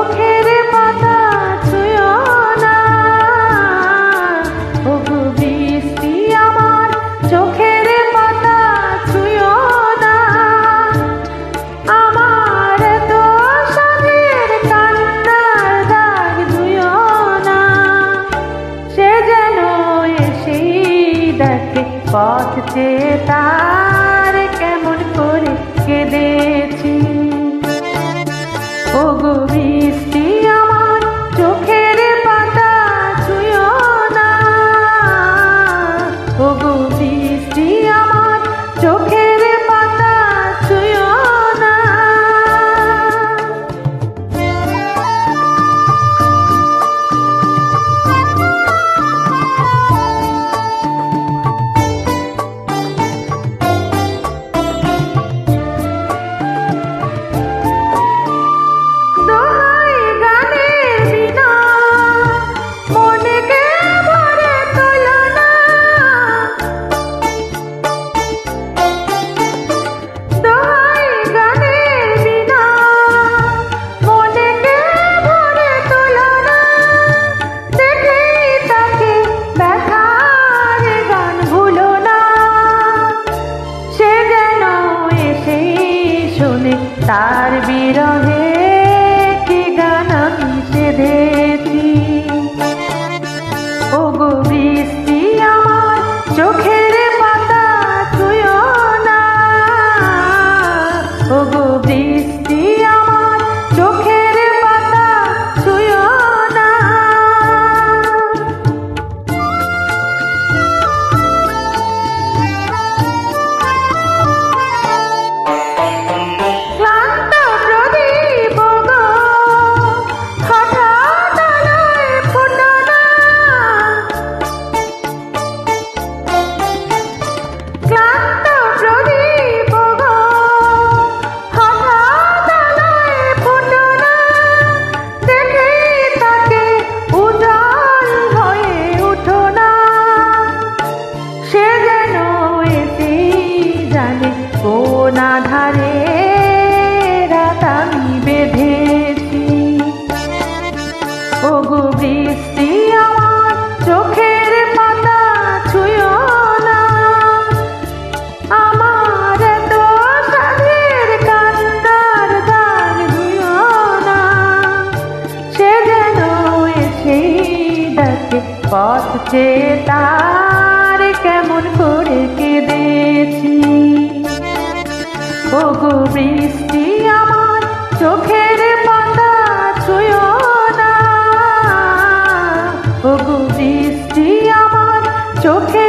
চোখের পাতা ছুঁয়ো না, ওগো বৃষ্টি আমার চোখের পাতা ছুঁয়ো না। আমার তো সাধের কান্নার দাগ ধুয়ো না, সে যেন এসেই দেখে পথ চেয়ে তার কেমন করে কেঁদেছি। ওগো বৃষ্টি আমার চোখের পাতা ছুঁয়ো না, ওগো বৃষ্টি আমার চোখের পাতা ছুঁয়ো না। তার বিরহে কি গান আমি সেধেছি। ওগো বৃষ্টি আমার চোখের পাতা ছুঁয়ো না, ওগো বৃষ্টি আমার চোখের পাতা ছুঁয়ো না। কোন আধারে রাত আমি বেঁধেছি। ওগো বৃষ্টি আমার চোখের পাতা ছুঁয়ো না, আমার তো সাধের কান্নার দাগ ধুয়ো না, সে যেন এসেই দেখে পথ চেয়ে তার কেমন করে কেঁদেছি। ওগো বৃষ্টি আমার চোখের পাতা ছুঁয়ো না, ওগো বৃষ্টি আমার চোখে